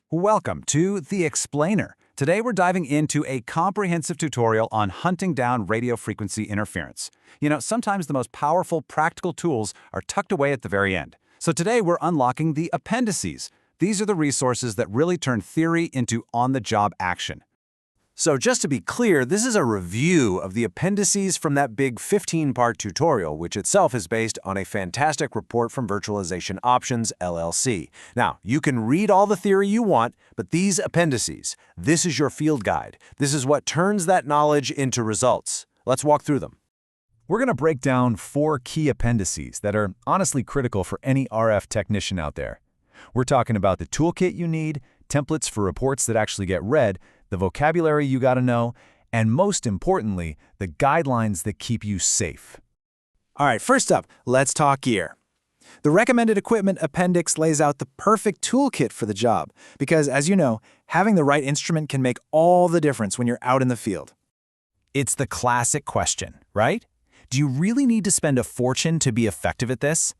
Welcome to The Explainer. Today we're diving into a comprehensive tutorial on hunting down radio frequency interference. Sometimes the most powerful practical tools are tucked away at the very end. So today we're unlocking the appendices. These are the resources that really turn theory into on-the-job action. So just to be clear, this is a review of the appendices from that big 15-part tutorial, which itself is based on a fantastic report from Virtualization Options LLC. Now, you can read all the theory you want, but these appendices, this is your field guide. This is what turns that knowledge into results. Let's walk through them. We're going to break down 4 key appendices that are honestly critical for any RF technician out there. We're talking about the toolkit you need, templates for reports that actually get read, the vocabulary you got to know, and most importantly, the guidelines that keep you safe. All right, first up, let's talk gear. The recommended equipment appendix lays out the perfect toolkit for the job because, as you know, having the right instrument can make all the difference when you're out in the field. It's the classic question, right? Do you really need to spend a fortune to be effective at this?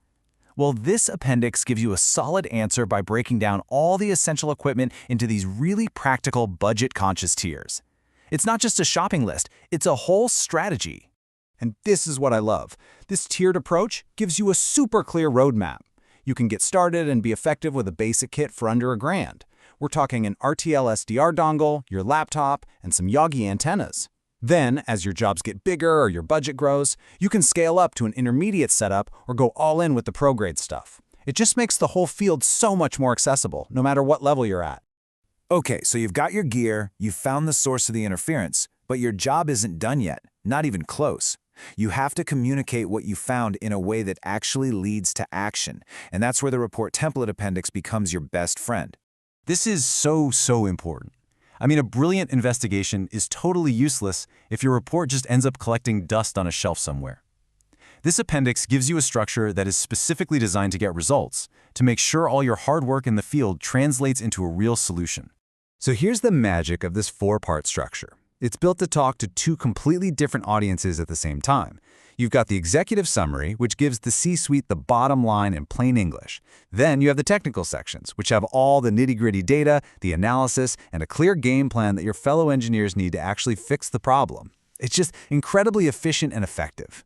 Well, this appendix gives you a solid answer by breaking down all the essential equipment into these really practical, budget-conscious tiers. It's not just a shopping list, it's a whole strategy. And this is what I love. This tiered approach gives you a super clear roadmap. You can get started and be effective with a basic kit for under $1,000. We're talking an RTL SDR dongle, your laptop, and some Yagi antennas. Then, as your jobs get bigger or your budget grows, you can scale up to an intermediate setup or go all in with the pro-grade stuff. It just makes the whole field so much more accessible, no matter what level you're at. Okay, so you've got your gear, you've found the source of the interference, but your job isn't done yet, not even close. You have to communicate what you found in a way that actually leads to action, and that's where the report template appendix becomes your best friend. This is so important. A brilliant investigation is totally useless if your report just ends up collecting dust on a shelf somewhere. This appendix gives you a structure that is specifically designed to get results, to make sure all your hard work in the field translates into a real solution. So here's the magic of this 4-part structure. It's built to talk to 2 completely different audiences at the same time. You've got the executive summary, which gives the C-suite the bottom line in plain English. Then you have the technical sections, which have all the nitty-gritty data, the analysis, and a clear game plan that your fellow engineers need to actually fix the problem. It's just incredibly efficient and effective.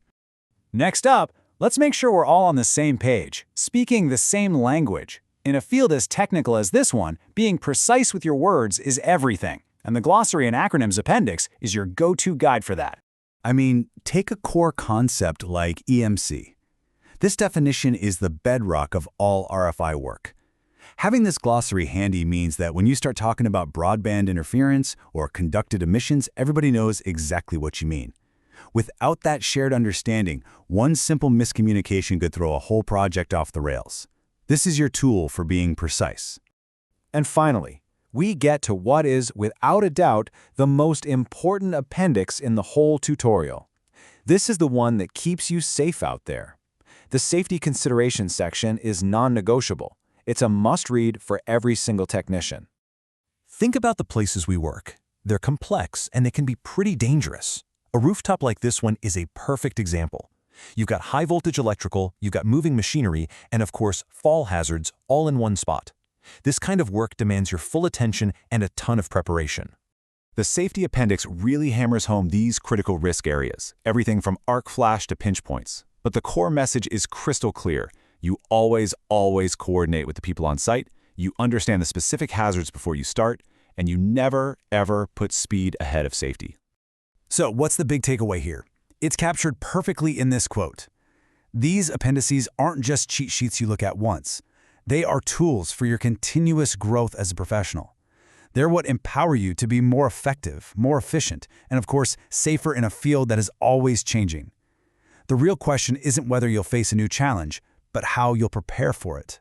Next up, let's make sure we're all on the same page, speaking the same language. In a field as technical as this one, being precise with your words is everything, and the glossary and acronyms appendix is your go-to guide for that. Take a core concept like EMC. This definition is the bedrock of all RFI work. Having this glossary handy means that when you start talking about broadband interference or conducted emissions, everybody knows exactly what you mean. Without that shared understanding, one simple miscommunication could throw a whole project off the rails. This is your tool for being precise. And finally, we get to what is, without a doubt, the most important appendix in the whole tutorial. This is the one that keeps you safe out there. The safety considerations section is non-negotiable. It's a must-read for every single technician. Think about the places we work. They're complex and they can be pretty dangerous. A rooftop like this one is a perfect example. You've got high-voltage electrical, you've got moving machinery, and of course, fall hazards all in one spot. This kind of work demands your full attention and a ton of preparation. The safety appendix really hammers home these critical risk areas, everything from arc flash to pinch points. But the core message is crystal clear. You always coordinate with the people on site, you understand the specific hazards before you start, and you never, ever put speed ahead of safety. So what's the big takeaway here? It's captured perfectly in this quote. These appendices aren't just cheat sheets you look at once. They are tools for your continuous growth as a professional. They're what empower you to be more effective, more efficient, and of course, safer in a field that is always changing. The real question isn't whether you'll face a new challenge, but how you'll prepare for it.